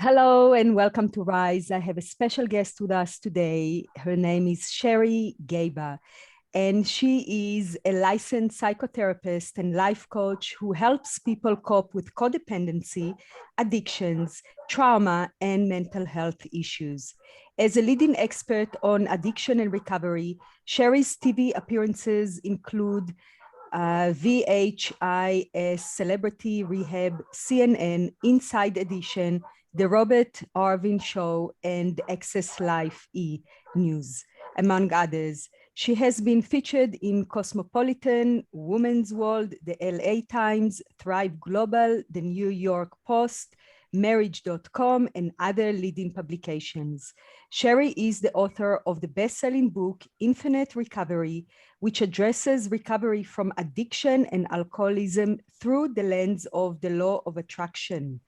Hello and welcome to Rise. I have a special guest with us today. Her name is Sherry Gaba, and she is a licensed psychotherapist and life coach who helps people cope with codependency, addictions, trauma, and mental health issues. As a leading expert on addiction and recovery, Sherry's TV appearances include VHIS, Celebrity Rehab, CNN, Inside Edition, The Robert Arvin Show, and Access Life E! News, among others. She has been featured in Cosmopolitan, Women's World, the LA Times, Thrive Global, the New York Post, Marriage.com, and other leading publications. Sherry is the author of the best-selling book, Infinite Recovery, which addresses recovery from addiction and alcoholism through the lens of the law of attraction.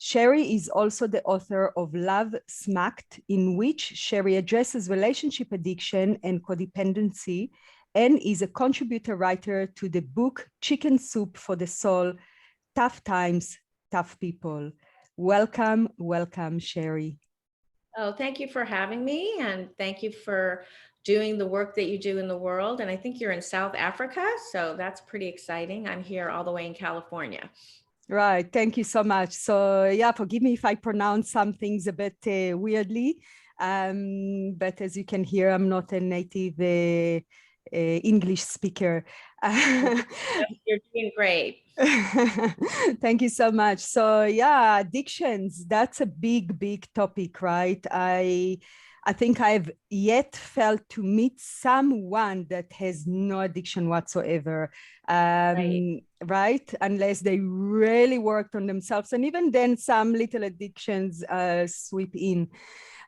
Sherry is also the author of Love Smacked, in which Sherry addresses relationship addiction and codependency, and is a contributor writer to the book Chicken Soup for the Soul, Tough Times, Tough People. Welcome, welcome, Sherry. Oh, thank you for having me, and thank you for doing the work that you do in the world. And I think you're in South Africa, so that's pretty exciting. I'm here all the way in California. Right, thank you so much. So yeah, forgive me if I pronounce some things a bit weirdly, but as you can hear, I'm not a native English speaker. You're doing great. Thank you so much. So yeah, addictions, that's a big topic, right? I think I've yet felt to meet someone that has no addiction whatsoever, right? Unless they really worked on themselves. And even then some little addictions sweep in.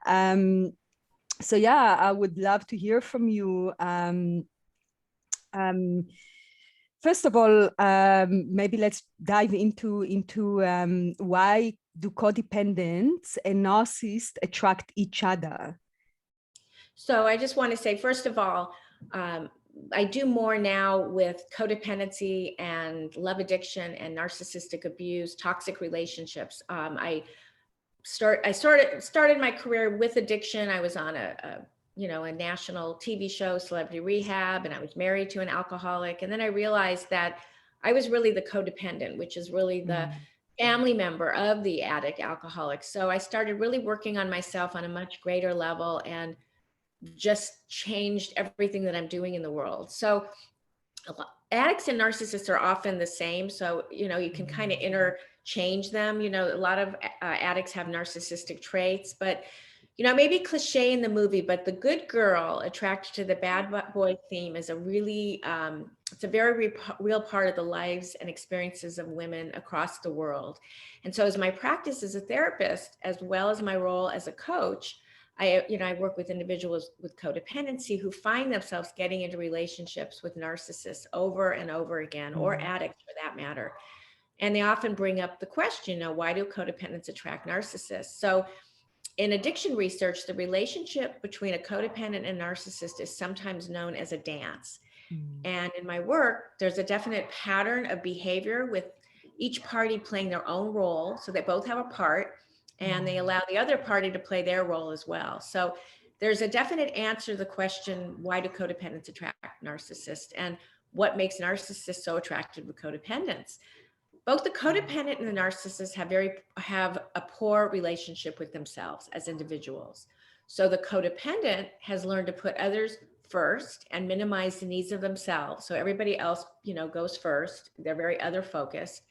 So yeah, I would love to hear from you. First of all, maybe let's dive into why do codependents and narcissists attract each other? So I just want to say, first of all, I do more now with codependency and love addiction and narcissistic abuse, toxic relationships. I started my career with addiction. I was on a national TV show, Celebrity Rehab, and I was married to an alcoholic. And then I realized that I was really the codependent, which is really the family member of the addict alcoholic. So I started really working on myself on a much greater level and just changed everything that I'm doing in the world. So addicts and narcissists are often the same. So, you can kind of interchange them. A lot of addicts have narcissistic traits, but, maybe cliche in the movie, but the good girl attracted to the bad boy theme is a really, it's a very real part of the lives and experiences of women across the world. And so as my practice as a therapist, as well as my role as a coach, I work with individuals with codependency who find themselves getting into relationships with narcissists over and over again, or addicts for that matter. And they often bring up the question, why do codependents attract narcissists? So in addiction research, the relationship between a codependent and narcissist is sometimes known as a dance. And in my work, there's a definite pattern of behavior with each party playing their own role. So they both have a part, and they allow the other party to play their role as well. So there's a definite answer to the question, why do codependents attract narcissists, and what makes narcissists so attracted with codependents? Both the codependent and the narcissist have a poor relationship with themselves as individuals. So the codependent has learned to put others first and minimize the needs of themselves. So everybody else, goes first. They're very other focused.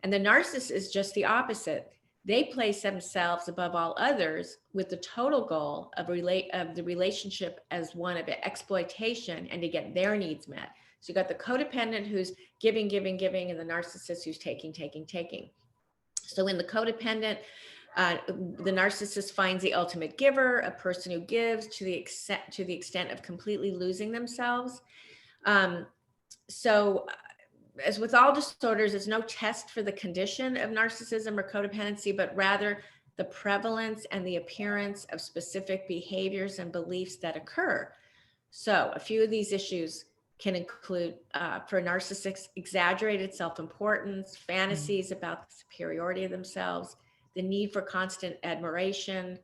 And the narcissist is just the opposite. They place themselves above all others with the total goal of the relationship as one of exploitation and to get their needs met. So you got the codependent who's giving, and the narcissist who's taking. So in the codependent, the narcissist finds the ultimate giver, a person who gives to the extent of completely losing themselves. So as with all disorders, there's no test for the condition of narcissism or codependency, but rather the prevalence and the appearance of specific behaviors and beliefs that occur. So a few of these issues can include, for narcissists, exaggerated self-importance, fantasies about the superiority of themselves. the need for constant admiration,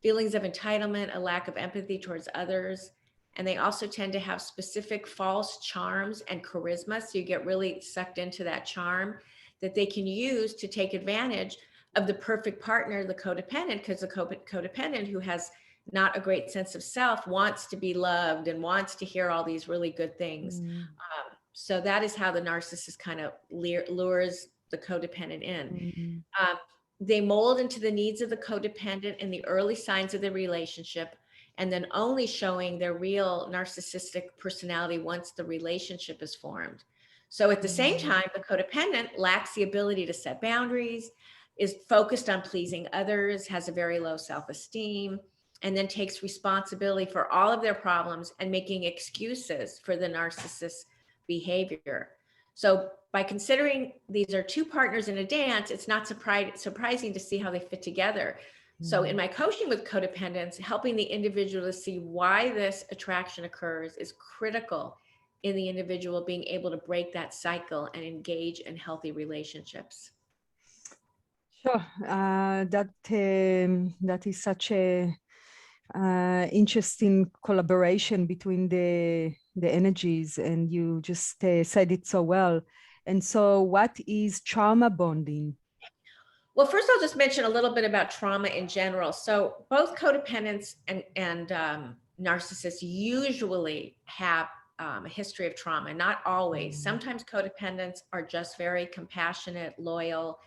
feelings of entitlement, a lack of empathy towards others. And they also tend to have specific false charms and charisma. So you get really sucked into that charm that they can use to take advantage of the perfect partner, the codependent, because the codependent who has not a great sense of self wants to be loved and wants to hear all these really good things. So that is how the narcissist kind of lures the codependent in. They mold into the needs of the codependent in the early signs of the relationship, and then only showing their real narcissistic personality once the relationship is formed. So at the same time, the codependent lacks the ability to set boundaries, is focused on pleasing others, has a very low self-esteem, and then takes responsibility for all of their problems and making excuses for the narcissist's behavior. So by considering these are two partners in a dance, it's not surprising to see how they fit together. So in my coaching with codependents, helping the individual to see why this attraction occurs is critical in the individual being able to break that cycle and engage in healthy relationships. Sure, that is such a interesting collaboration between the energies, and you just said it so well. And so, what is trauma bonding? Well, first I'll just mention a little bit about trauma in general. So both codependents and narcissists usually have a history of trauma, not always. Sometimes codependents are just very compassionate, loyal,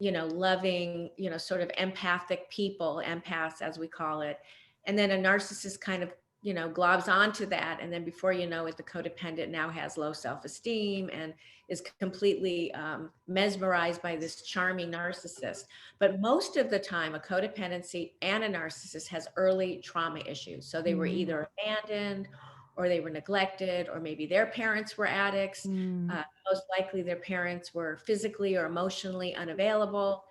loving, sort of empathic people, empaths as we call it. And then a narcissist kind of, globs onto that. And then before you know it, the codependent now has low self-esteem and is completely mesmerized by this charming narcissist. But most of the time, a codependency and a narcissist has early trauma issues. So they were either abandoned, or they were neglected, or maybe their parents were addicts. Most likely their parents were physically or emotionally unavailable.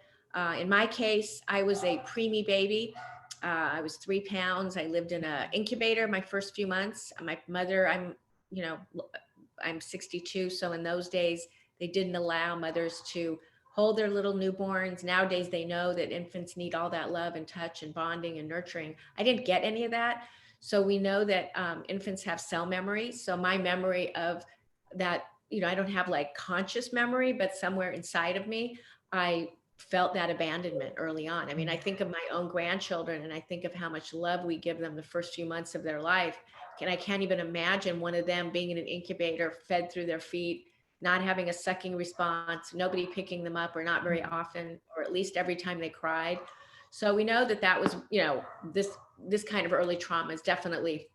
In my case, I was a preemie baby. I was 3 pounds. I lived in an incubator my first few months. My mother, I'm 62. So in those days, they didn't allow mothers to hold their little newborns. Nowadays, they know that infants need all that love and touch and bonding and nurturing. I didn't get any of that. So we know that infants have cell memory. So my memory of that, I don't have like conscious memory, but somewhere inside of me, I felt that abandonment early on. I mean, I think of my own grandchildren and I think of how much love we give them the first few months of their life. And I can't even imagine one of them being in an incubator, fed through their feet, not having a sucking response, nobody picking them up, or not very often, or at least every time they cried. So we know that was, this kind of early trauma is definitely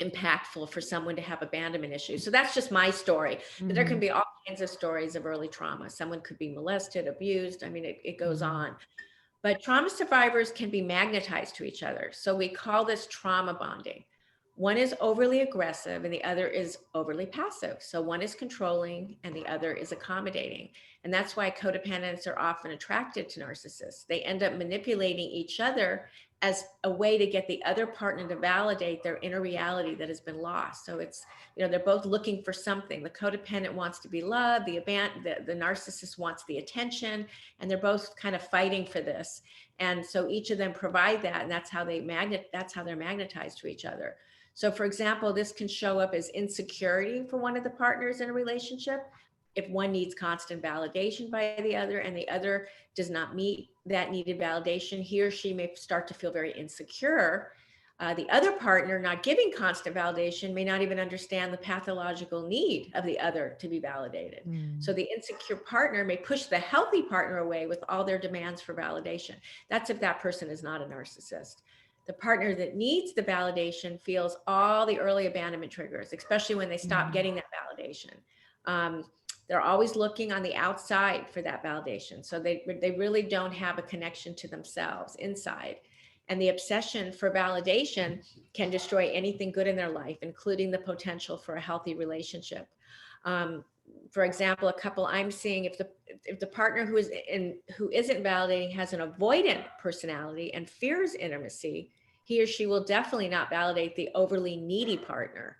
impactful for someone to have abandonment issues. So that's just my story. But there can be all kinds of stories of early trauma. Someone could be molested, abused. I mean, it goes on. But trauma survivors can be magnetized to each other. So we call this trauma bonding. One is overly aggressive and the other is overly passive. So one is controlling and the other is accommodating. And that's why codependents are often attracted to narcissists. They end up manipulating each other as a way to get the other partner to validate their inner reality that has been lost. So it's, they're both looking for something. The codependent wants to be loved, the narcissist wants the attention, and they're both kind of fighting for this. And so each of them provide that, and that's how they're magnetized to each other. So for example, this can show up as insecurity for one of the partners in a relationship. If one needs constant validation by the other and the other does not meet that needed validation, he or she may start to feel very insecure. The other partner not giving constant validation may not even understand the pathological need of the other to be validated. So the insecure partner may push the healthy partner away with all their demands for validation. That's if that person is not a narcissist. The partner that needs the validation feels all the early abandonment triggers, especially when they stop getting that validation. They're always looking on the outside for that validation. So they really don't have a connection to themselves inside. And the obsession for validation can destroy anything good in their life, including the potential for a healthy relationship. For example, a couple I'm seeing, if the partner who isn't validating has an avoidant personality and fears intimacy, he or she will definitely not validate the overly needy partner.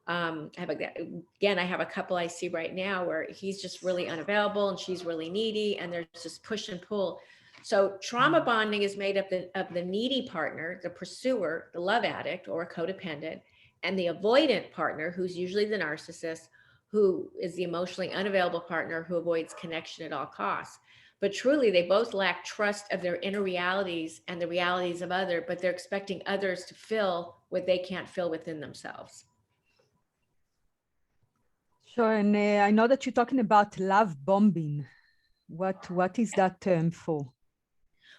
I have a couple I see right now where he's just really unavailable and she's really needy, and there's just push and pull. So trauma bonding is made up of the needy partner, the pursuer, the love addict or a codependent, and the avoidant partner, who's usually the narcissist, who is the emotionally unavailable partner who avoids connection at all costs. But truly, they both lack trust of their inner realities and the realities of others, but they're expecting others to fill what they can't fill within themselves. Sure, and I know that you're talking about love bombing. What is that term for?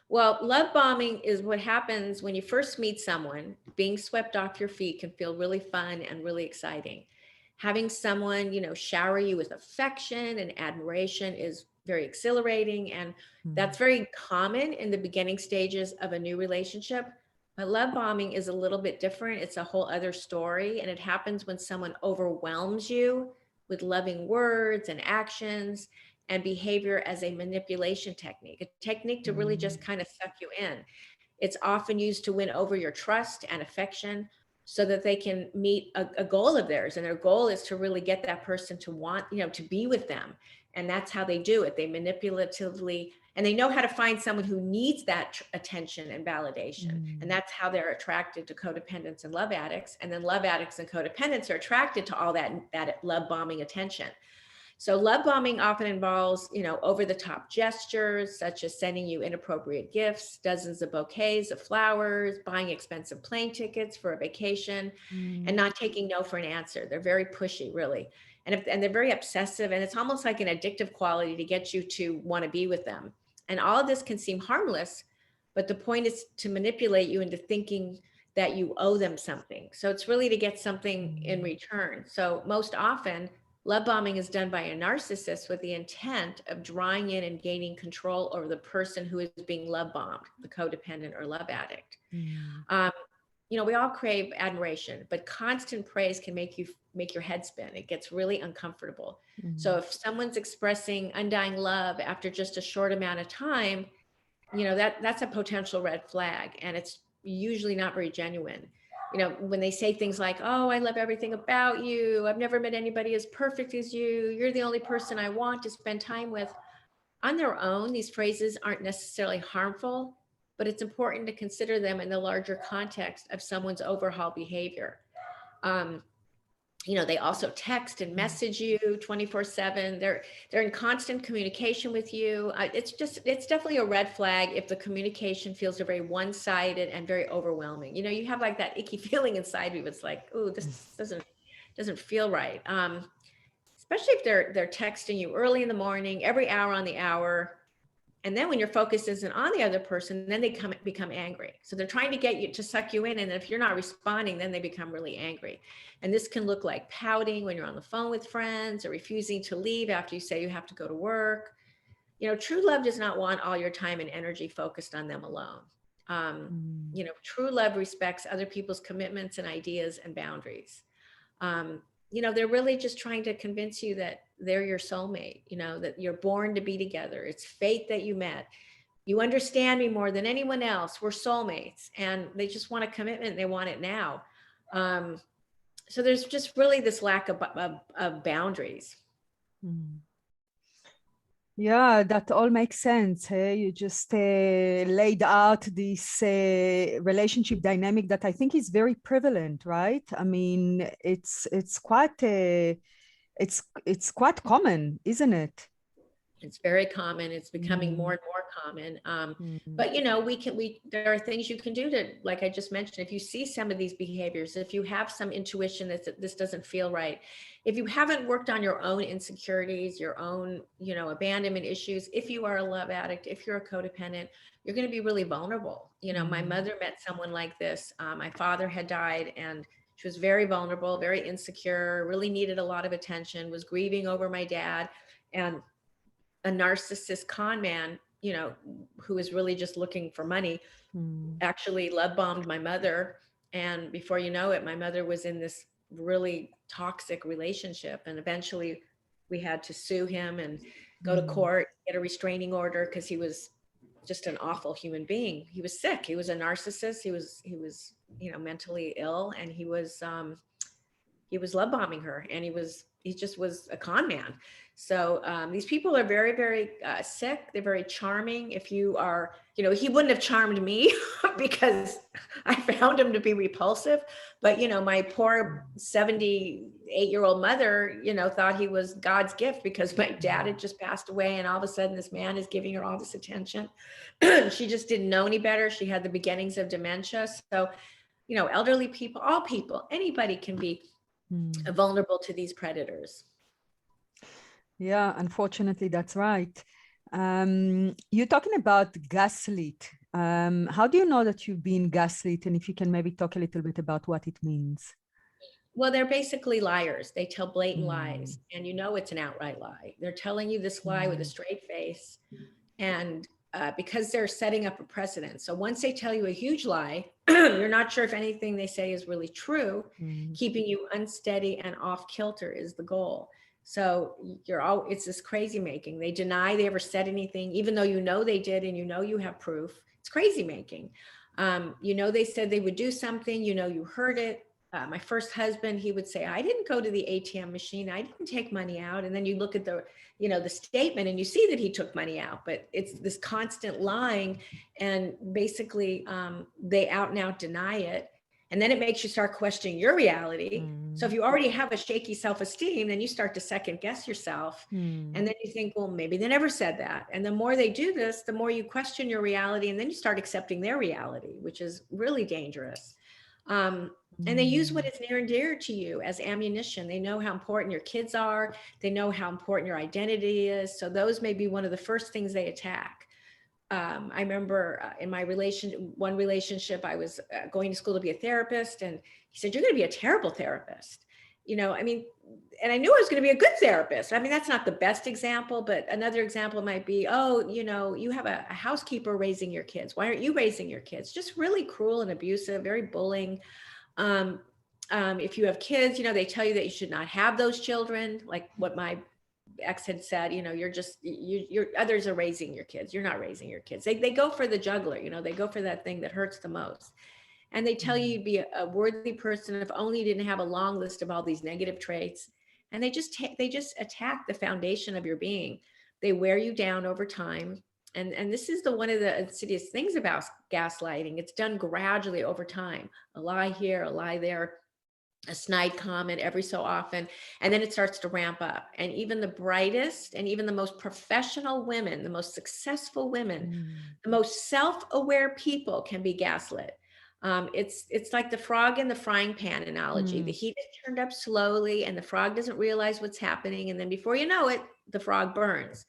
Well, love bombing is what happens when you first meet someone. Being swept off your feet can feel really fun and really exciting. Having someone, shower you with affection and admiration is very exhilarating. And that's very common in the beginning stages of a new relationship. But love bombing is a little bit different. It's a whole other story. And it happens when someone overwhelms you with loving words and actions and behavior as a manipulation technique, a technique to really just kind of suck you in. It's often used to win over your trust and affection so that they can meet a goal of theirs. And their goal is to really get that person to want, to be with them. And that's how they do it. They manipulatively, and they know how to find someone who needs that attention and validation. And that's how they're attracted to codependents and love addicts. And then love addicts and codependents are attracted to all that love bombing attention. So love bombing often involves, over the top gestures, such as sending you inappropriate gifts, dozens of bouquets of flowers, buying expensive plane tickets for a vacation, and not taking no for an answer. They're very pushy, really. And they're very obsessive, and it's almost like an addictive quality to get you to want to be with them. And all of this can seem harmless, but the point is to manipulate you into thinking that you owe them something. So it's really to get something in return. So most often, love bombing is done by a narcissist with the intent of drawing in and gaining control over the person who is being love bombed, the codependent or love addict. We all crave admiration, but constant praise can make your head spin. It gets really uncomfortable. So if someone's expressing undying love after just a short amount of time, that's a potential red flag, and it's usually not very genuine. When they say things like, oh, I love everything about you, I've never met anybody as perfect as you, you're the only person I want to spend time with. On their own, these phrases aren't necessarily harmful, but it's important to consider them in the larger context of someone's overall behavior. They also text and message you 24/7. They're in constant communication with you. It's definitely a red flag if the communication feels very one-sided and very overwhelming. You have like that icky feeling inside you. It's like, oh, this doesn't feel right. Especially if they're texting you early in the morning, every hour on the hour. And then when your focus isn't on the other person, then they become angry. So they're trying to get you to suck you in. And if you're not responding, then they become really angry. And this can look like pouting when you're on the phone with friends or refusing to leave after you say you have to go to work. True love does not want all your time and energy focused on them alone. True love respects other people's commitments and ideas and boundaries. They're really just trying to convince you that they're your soulmate, that you're born to be together. It's fate that you met. You understand me more than anyone else. We're soulmates. And they just want a commitment. They want it now. So there's just really this lack of boundaries. Yeah, that all makes sense. Hey? You just laid out this relationship dynamic that I think is very prevalent, right? I mean, it's quite it's quite common, isn't it? It's very common. It's becoming more and more common. But there are things you can do to, like I just mentioned, if you see some of these behaviors, if you have some intuition that this doesn't feel right, if you haven't worked on your own insecurities, your own, abandonment issues, if you are a love addict, if you're a codependent, you're going to be really vulnerable. My mother met someone like this. My father had died, and she was very vulnerable, very insecure, really needed a lot of attention, was grieving over my dad, and a narcissist con man, who was really just looking for money, actually love bombed my mother. And before you know it, my mother was in this really toxic relationship. And eventually we had to sue him and go to court, get a restraining order, because he was just an awful human being. He was sick. He was a narcissist. He was, mentally ill, and he was love bombing her, and he was he just was a con man. So these people are very, very sick. They're very charming. If you are, you know, he wouldn't have charmed me because I found him to be repulsive. But, you know, my poor 78-year-old mother, you know, thought he was God's gift because my dad had just passed away. And all of a sudden this man is giving her all this attention. She just didn't know any better. She had the beginnings of dementia. So, you know, elderly people, all people, anybody can be vulnerable to these predators. Yeah, unfortunately, that's right. You're talking about gaslit. How do you know that you've been gaslit? And if you can maybe talk a little bit about what it means. Well, they're basically liars. They tell blatant lies, and you know it's an outright lie. They're telling you this lie with a straight face, and because they're setting up a precedent. So once they tell you a huge lie, you're not sure if anything they say is really true. Keeping you unsteady and off kilter is the goal. So it's this crazy making. They deny they ever said anything, even though you know they did and you know you have proof. It's crazy making. You know they said they would do something, you know you heard it. My first husband, he would say, I didn't go to the ATM machine. I didn't take money out. And then you look at the, you know, the statement and you see that he took money out, but it's this constant lying. And basically they out and out deny it. And then it makes you start questioning your reality. So if you already have a shaky self-esteem, then you start to second guess yourself. And then you think, well, maybe they never said that. And the more they do this, the more you question your reality. And then you start accepting their reality, which is really dangerous. And they use what is near and dear to you as ammunition. They know how important your kids are. They know how important your identity is. So those may be one of the first things they attack. I remember in my one relationship, I was going to school to be a therapist, and he said, you're going to be a terrible therapist. You know, I mean, and I knew I was going to be a good therapist. I mean, that's not the best example, but another example might be, oh, you know, you have a housekeeper raising your kids. Why aren't you raising your kids? Just really cruel and abusive, very bullying. If you have kids, you know, they tell you that you should not have those children, like what my ex had said, you know, you're others are raising your kids. You're not raising your kids. They go for the juggler, you know, they go for that thing that hurts the most. And they tell you you'd be a worthy person if only you didn't have a long list of all these negative traits. And they just attack the foundation of your being. They wear you down over time. And this is one of the insidious things about gaslighting. It's done gradually over time. A lie here, a lie there, a snide comment every so often, and then it starts to ramp up. And even the brightest and even the most professional women, the most successful women, the most self-aware people can be gaslit. It's like the frog in the frying pan analogy. The heat is turned up slowly and the frog doesn't realize what's happening. And then before you know it, the frog burns.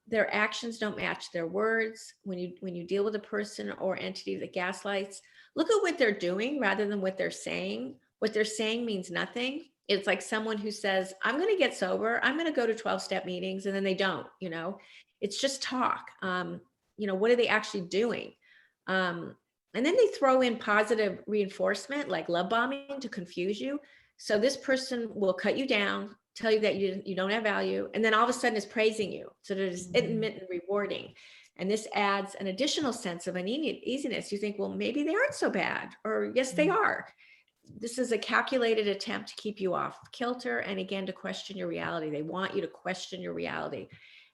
Their actions don't match their words. When you deal with a person or entity that gaslights, look at what they're doing rather than what they're saying. What they're saying means nothing. It's like someone who says, I'm going to get sober. I'm going to go to 12-step meetings. And then they don't, you know, it's just talk. You know, what are they actually doing? And then they throw in positive reinforcement, like love bombing, to confuse you. So this person will cut you down, tell you that you don't have value, and then all of a sudden is praising you. So there's intermittent rewarding. And this adds an additional sense of uneasiness. You think, well, maybe they aren't so bad, or yes, they are. This is a calculated attempt to keep you off kilter, and again, to question your reality. They want you to question your reality.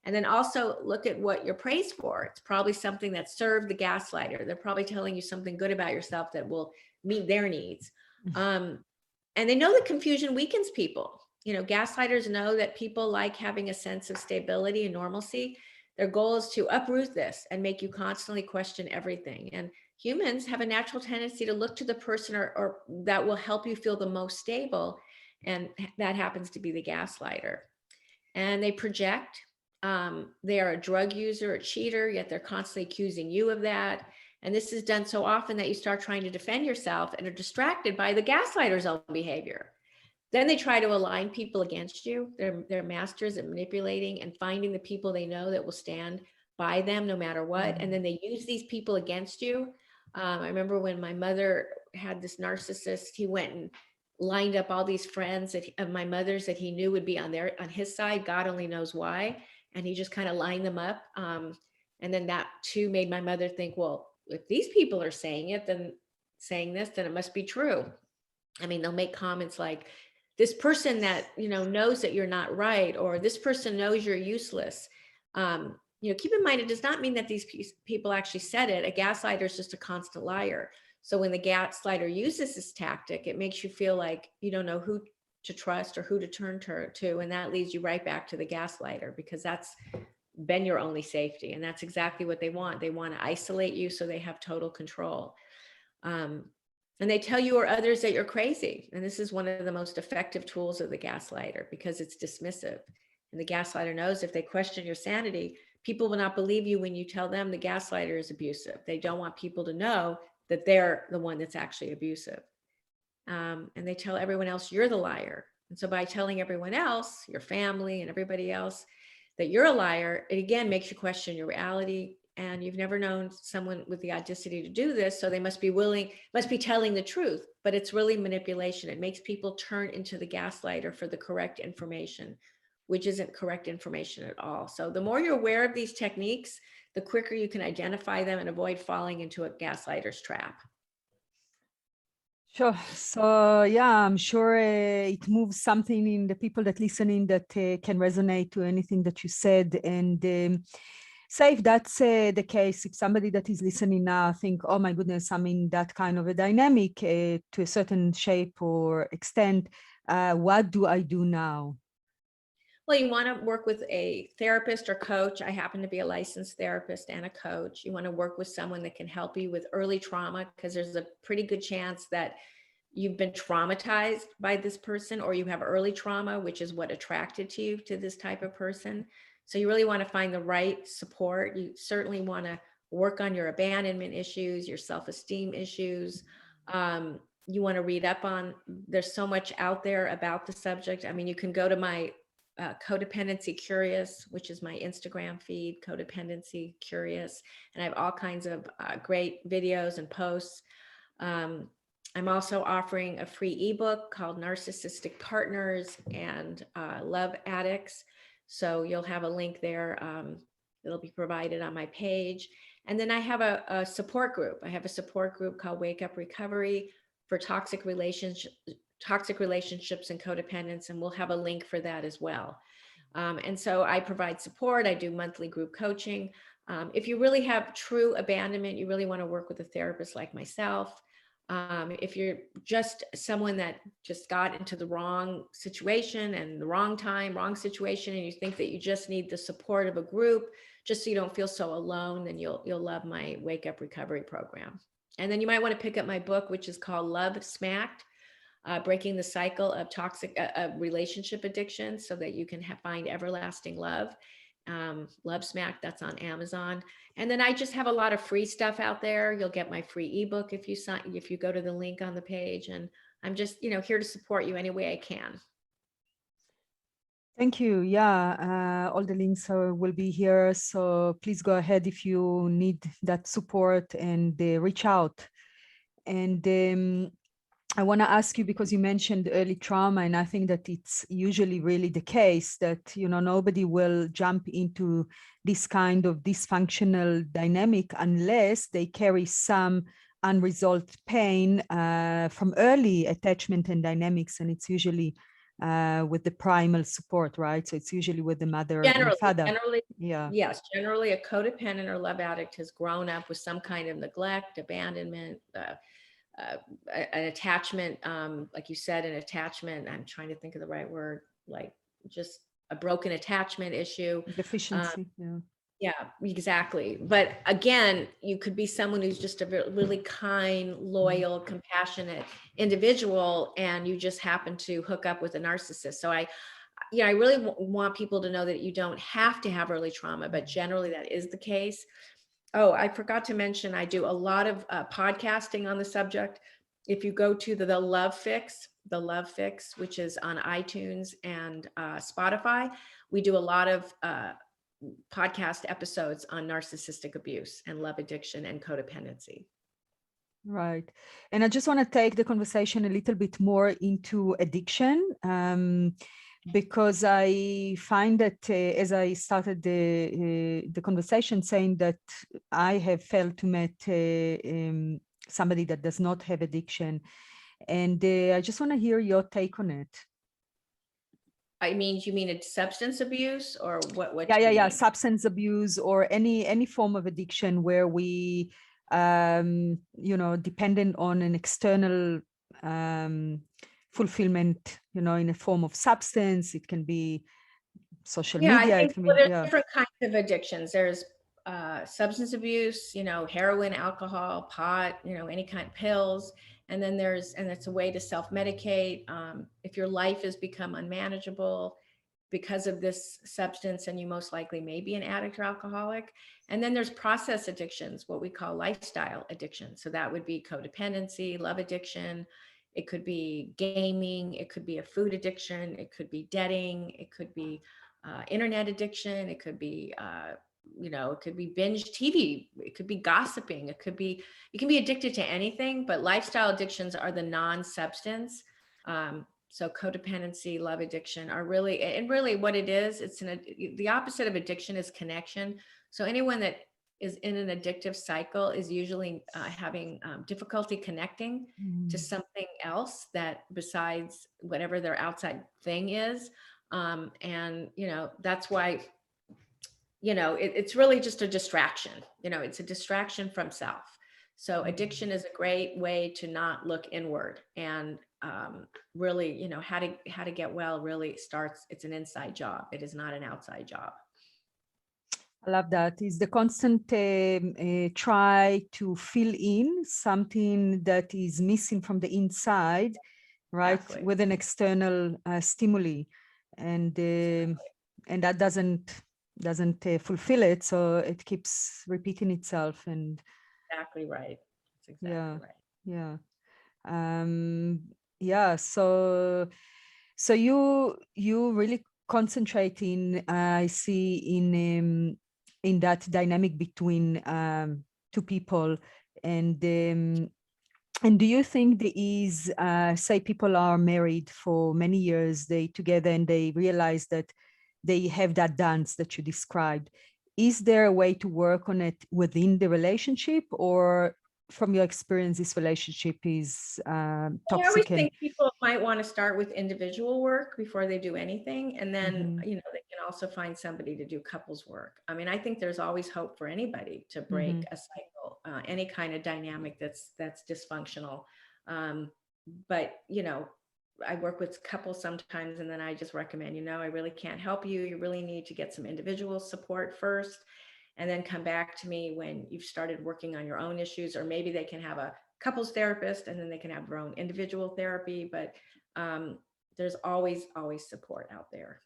And then also look at what you're praised for. It's probably something that served the gaslighter. They're probably telling you something good about yourself that will meet their needs. And they know that confusion weakens people. You know, gaslighters know that people like having a sense of stability and normalcy. Their goal is to uproot this and make you constantly question everything. And humans have a natural tendency to look to the person or that will help you feel the most stable. And that happens to be the gaslighter. And they project. They are a drug user, a cheater, yet they're constantly accusing you of that. And this is done so often that you start trying to defend yourself and are distracted by the gaslighter's own behavior. Then they try to align people against you. They're masters at manipulating and finding the people they know that will stand by them no matter what. And then they use these people against you. I remember when my mother had this narcissist, he went and lined up all these friends of my mother's that he knew would be on his side. God only knows why. And he just kind of lined them up. And then that too made my mother think, well, if these people are saying this, then it must be true. I mean, they'll make comments like, this person that, knows that you're not right, or this person knows you're useless. Keep in mind, it does not mean that these people actually said it. A gaslighter is just a constant liar. So when the gaslighter uses this tactic, it makes you feel like you don't know who to trust or who to turn to. And that leads you right back to the gaslighter, because that's been your only safety. And that's exactly what they want. They want to isolate you so they have total control. And they tell you or others that you're crazy. And this is one of the most effective tools of the gaslighter, because it's dismissive. And the gaslighter knows if they question your sanity, people will not believe you when you tell them the gaslighter is abusive. They don't want people to know that they're the one that's actually abusive. And they tell everyone else you're the liar. And so by telling everyone else, your family and everybody else, that you're a liar, it again makes you question your reality. And you've never known someone with the audacity to do this, so they must be telling the truth. But it's really manipulation. It makes people turn into the gaslighter for the correct information, which isn't correct information at all. So the more you're aware of these techniques, the quicker you can identify them and avoid falling into a gaslighter's trap. Sure. So yeah, I'm sure it moves something in the people that listening that can resonate to anything that you said. And say if that's the case, if somebody that is listening now think, oh my goodness, I'm in that kind of a dynamic to a certain shape or extent, what do I do now? Well, you want to work with a therapist or coach. I happen to be a licensed therapist and a coach. You want to work with someone that can help you with early trauma, because there's a pretty good chance that you've been traumatized by this person, or you have early trauma, which is what attracted you to this type of person. So you really want to find the right support. You certainly want to work on your abandonment issues, your self-esteem issues. You want to read up on, there's so much out there about the subject. I mean, you can go to my Codependency Curious, which is my Instagram feed, Codependency Curious. And I have all kinds of great videos and posts. I'm also offering a free ebook called Narcissistic Partners and Love Addicts. So you'll have a link there. It'll be provided on my page. And then I have a support group. I have a support group called Wake Up Recovery for toxic relationships and codependence, and we'll have a link for that as well. And so I provide support. I do monthly group coaching. If you really have true abandonment, you really want to work with a therapist like myself. If you're just someone that just got into the wrong situation and the wrong time, wrong situation, and you think that you just need the support of a group just so you don't feel so alone, then you'll love my Wake Up Recovery program. And then you might want to pick up my book, which is called Love Smacked, Breaking the Cycle of Toxic Relationship Addiction, so that you can find everlasting love. Love Smacked, that's on Amazon. And then I just have a lot of free stuff out there. You'll get my free ebook if you go to the link on the page. And I'm just, here to support you any way I can. Thank you. Yeah, all the links will be here. So please go ahead if you need that support and reach out. And I want to ask you, because you mentioned early trauma, and I think that it's usually really the case that, nobody will jump into this kind of dysfunctional dynamic unless they carry some unresolved pain from early attachment and dynamics. And it's usually with the primal support, right? So it's usually with the mother and father. Yes, generally a codependent or love addict has grown up with some kind of neglect, abandonment, an attachment, like you said, an attachment, I'm trying to think of the right word, like just a broken attachment issue. Deficiency, Yeah, exactly. But again, you could be someone who's just a really kind, loyal, compassionate individual, and you just happen to hook up with a narcissist. So I really want people to know that you don't have to have early trauma, but generally that is the case. Oh, I forgot to mention, I do a lot of podcasting on the subject. If you go to the Love Fix, which is on iTunes and Spotify, we do a lot of podcast episodes on narcissistic abuse and love addiction and codependency. Right. And I just want to take the conversation a little bit more into addiction. Because I find that as I started the conversation saying that I have failed to meet somebody that does not have addiction. And I just want to hear your take on it. I mean, you mean it's substance abuse or what do Yeah, you mean? substance abuse or any form of addiction where we dependent on an external fulfillment, in a form of substance. It can be social Yeah, I media, it think, can well, be, there's yeah. different kinds of addictions. There's substance abuse, heroin, alcohol, pot, any kind of pills. And then and it's a way to self-medicate. If your life has become unmanageable because of this substance, and you most likely may be an addict or alcoholic. And then there's process addictions, what we call lifestyle addiction. So that would be codependency, love addiction. It could be gaming. It could be a food addiction. It could be debting. It could be internet addiction. It could be, it could be binge TV. It could be gossiping. You can be addicted to anything, but lifestyle addictions are the non-substance. So codependency, love addiction are really, and really what it is, the opposite of addiction is connection. So anyone that is in an addictive cycle is usually having difficulty connecting to something else that besides whatever their outside thing is. And that's why it's really just a distraction. It's a distraction from self. So addiction is a great way to not look inward, and really, how to get well really starts. It's an inside job. It is not an outside job. I love that. It's the constant try to fill in something that is missing from the inside, right? Exactly. With an external stimuli, and that doesn't fulfill it, so it keeps repeating itself. And exactly right. That's exactly right. Yeah. So you really concentrating, I see, in that dynamic between two people. And do you think there is, say people are married for many years, they together, and they realize that they have that dance that you described? Is there a way to work on it within the relationship, or from your experience, this relationship is I always toxic? think people might want to start with individual work before they do anything. And then, they can also find somebody to do couples work. I mean, I think there's always hope for anybody to break a cycle, any kind of dynamic that's dysfunctional. But, I work with couples sometimes, and then I just recommend, I really can't help you. You really need to get some individual support first, and then come back to me when you've started working on your own issues, or maybe they can have a couples therapist and then they can have their own individual therapy. But there's always support out there.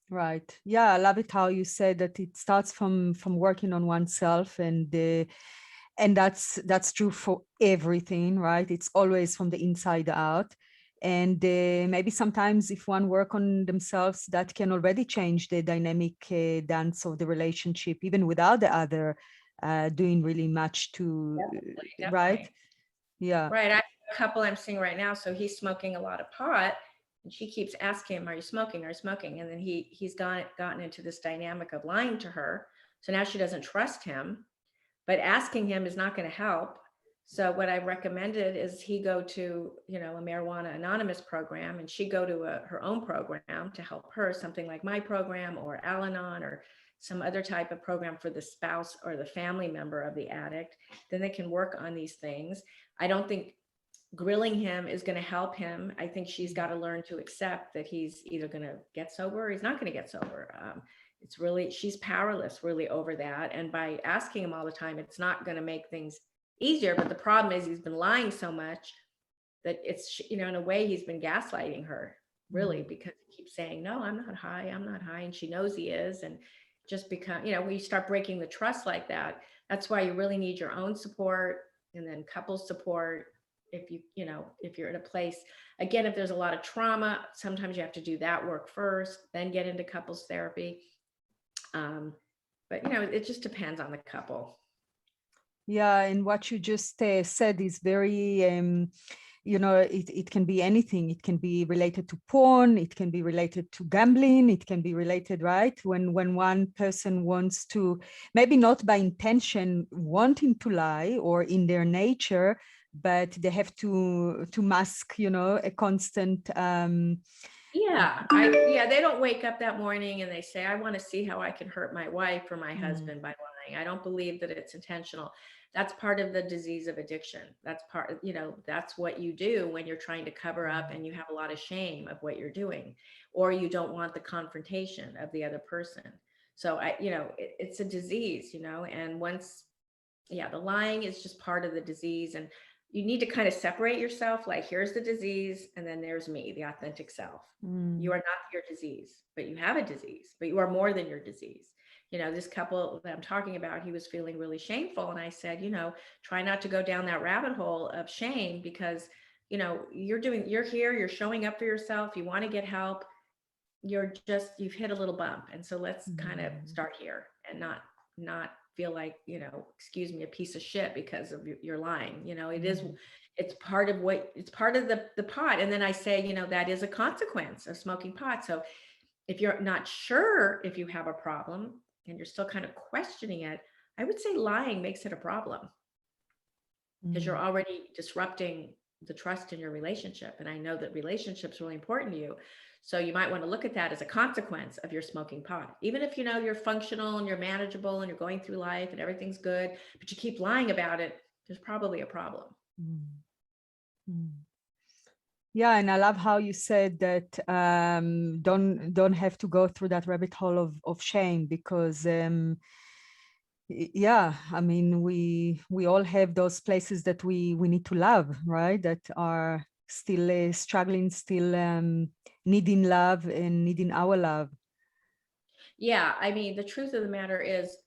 Right. Yeah, I love it how you said that it starts from working on oneself, and that's true for everything, right? It's always from the inside out. And maybe sometimes if one work on themselves, that can already change the dynamic dance of the relationship, even without the other doing really much to, Definitely. right? Yeah. Right. I have a couple I'm seeing right now. So he's smoking a lot of pot, and she keeps asking him, are you smoking? Are you smoking? And then he's gotten into this dynamic of lying to her. So now she doesn't trust him, but asking him is not going to help. So what I recommended is he go to, a Marijuana Anonymous program, and she go to her own program to help her, something like my program or Al-Anon or some other type of program for the spouse or the family member of the addict. Then they can work on these things. I don't think grilling him is going to help him. I think she's got to learn to accept that he's either going to get sober or he's not going to get sober. It's really, she's powerless really over that. And by asking him all the time, it's not going to make things easier. But the problem is he's been lying so much that it's, in a way he's been gaslighting her really, because he keeps saying, no, I'm not high. I'm not high. And she knows he is. And just because, when you start breaking the trust like that, that's why you really need your own support, and then couples support. If you're in a place, again, if there's a lot of trauma, sometimes you have to do that work first, then get into couples therapy. But it just depends on the couple. Yeah, and what you just said is very, it can be anything. It can be related to porn. It can be related to gambling. It can be related, right? When one person wants to, maybe not by intention wanting to lie or in their nature, but they have to mask, a constant Yeah, they don't wake up that morning and they say, I want to see how I can hurt my wife or my husband by lying. I don't believe that it's intentional. That's part of the disease of addiction. That's part, that's what you do when you're trying to cover up and you have a lot of shame of what you're doing, or you don't want the confrontation of the other person. So it's a disease, and once, the lying is just part of the disease. And you need to kind of separate yourself, like, here's the disease, and then there's me, the authentic self. You are not your disease, but you have a disease, but you are more than your disease. This couple that I'm talking about, he was feeling really shameful. And I said, try not to go down that rabbit hole of shame, because, you're here, you're showing up for yourself, you want to get help. You've hit a little bump. And so let's kind of start here and not feel like, excuse me, a piece of shit because of your lying. It's part of the pot. And then I say, that is a consequence of smoking pot. So if you're not sure if you have a problem and you're still kind of questioning it, I would say lying makes it a problem, because you're already disrupting the trust in your relationship. And I know that relationships are really important to you. So you might want to look at that as a consequence of your smoking pot. Even if you're functional and you're manageable and you're going through life and everything's good, but you keep lying about it, there's probably a problem. Yeah, and I love how you said that don't have to go through that rabbit hole of shame, because yeah, I mean, we all have those places that we need to love, right? That are still struggling, still needing love and needing our love. Yeah, I mean, the truth of the matter is,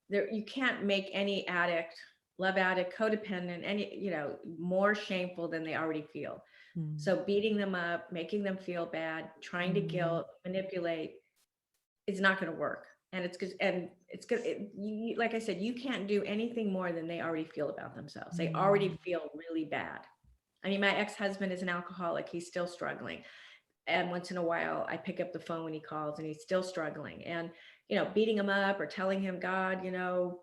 you can't make any addict, love addict, codependent, any, more shameful than they already feel. So beating them up, making them feel bad, trying to guilt, manipulate, is not going to work. And it's good. Like I said, you can't do anything more than they already feel about themselves. They already feel really bad. I mean, my ex-husband is an alcoholic. He's still struggling. And once in a while, I pick up the phone when he calls and he's still struggling. And, beating him up or telling him, God, you're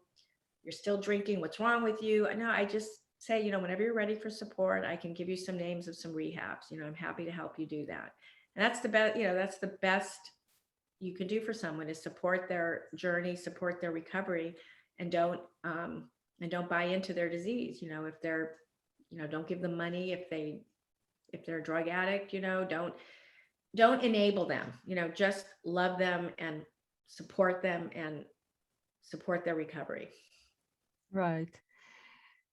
still drinking. What's wrong with you? No, I just say, whenever you're ready for support, I can give you some names of some rehabs. I'm happy to help you do that. And that's the best, that's the best you can do for someone, is support their journey, support their recovery, and don't buy into their disease. If they're, don't give them money. If they're a drug addict, don't enable them, just love them and support them and support their recovery. Right.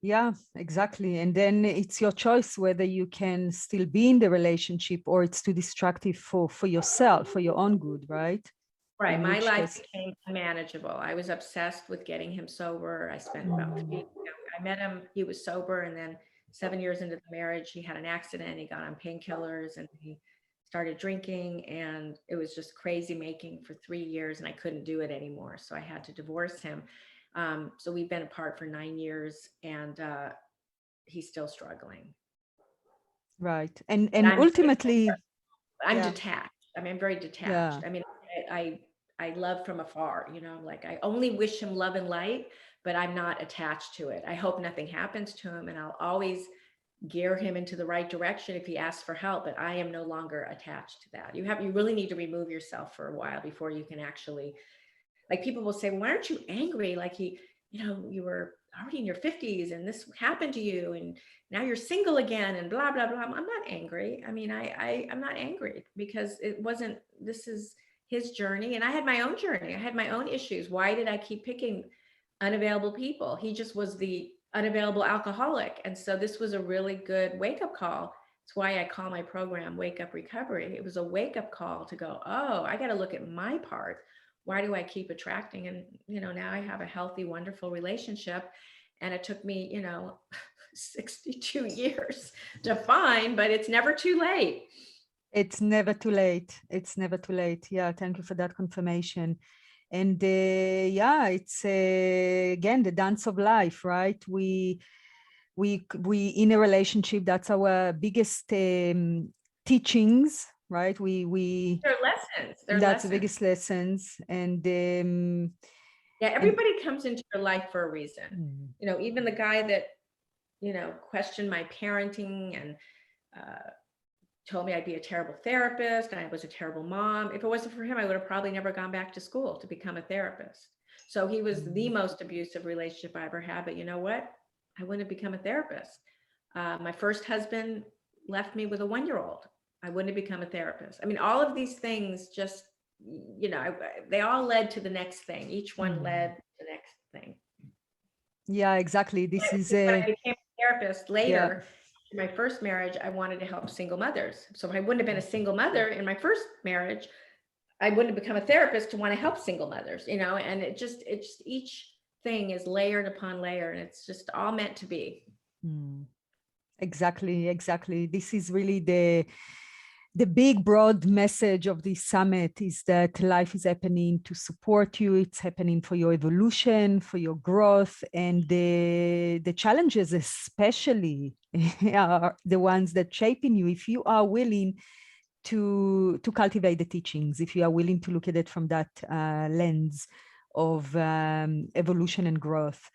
Yeah, exactly. And then it's your choice whether you can still be in the relationship or it's too destructive for yourself, for your own good, right? Right. My life became unmanageable. I was obsessed with getting him sober. I spent about I met him, he was sober, and then 7 years into the marriage, he had an accident. He got on painkillers and he started drinking, and it was just crazy making for 3 years, and I couldn't do it anymore. So I had to divorce him. So we've been apart for 9 years, and he's still struggling. Right. And ultimately, I'm detached. I mean, I'm very detached. Yeah. I mean, I love from afar, like I only wish him love and light, but I'm not attached to it. I hope nothing happens to him, and I'll always gear him into the right direction if he asks for help, but I am no longer attached to that. You really need to remove yourself for a while before you can actually, like, people will say, well, why aren't you angry? Like, you were already in your 50s and this happened to you and now you're single again and blah, blah, blah. I'm not angry. I mean, I'm not angry because this is his journey, and I had my own journey. I had my own issues. Why did I keep picking unavailable people? He just was the unavailable alcoholic. And so this was a really good wake-up call. It's why I call my program Wake Up Recovery. It was a wake-up call to go, oh, I got to look at my part. Why do I keep attracting? And, now I have a healthy, wonderful relationship. And it took me, 62 years to find, but it's never too late. It's never too late. It's never too late. Yeah. Thank you for that confirmation. And yeah, it's again, the dance of life, right? We in a relationship, that's our biggest teachings, right? They're lessons. That's the biggest lessons. And yeah, everybody comes into your life for a reason. Even the guy that, questioned my parenting and told me I'd be a terrible therapist and I was a terrible mom. If it wasn't for him, I would have probably never gone back to school to become a therapist. So he was the most abusive relationship I ever had. But you know what? I wouldn't have become a therapist. My first husband left me with a 1-year-old. I wouldn't have become a therapist. I mean, all of these things just, they all led to the next thing. Each one led to the next thing. Yeah, exactly. This is When I a, became a therapist later, in my first marriage, I wanted to help single mothers. So if I wouldn't have been a single mother in my first marriage, I wouldn't have become a therapist to want to help single mothers, and it just each thing is layered upon layer, and it's just all meant to be. Exactly. This is really the big broad message of this summit, is that life is happening to support you. It's happening for your evolution, for your growth, and the challenges especially are the ones that shaping you. If you are willing to cultivate the teachings, if you are willing to look at it from that lens of evolution and growth.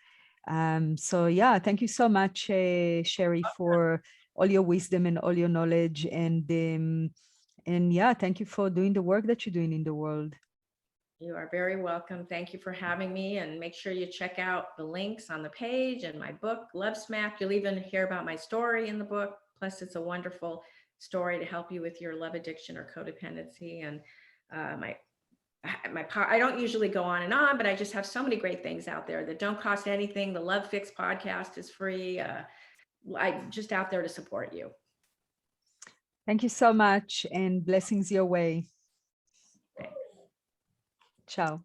So yeah, thank you so much, Sherry, for all your wisdom and all your knowledge, and yeah, thank you for doing the work that you're doing in the world. You are very welcome. Thank you for having me, and make sure you check out the links on the page and my book, Love Smack. You'll even hear about my story in the book. Plus, it's a wonderful story to help you with your love addiction or codependency. And I don't usually go on and on, but I just have so many great things out there that don't cost anything. The Love Fix podcast is free. I'm just out there to support you. Thank you so much, and blessings your way. Thanks. Ciao.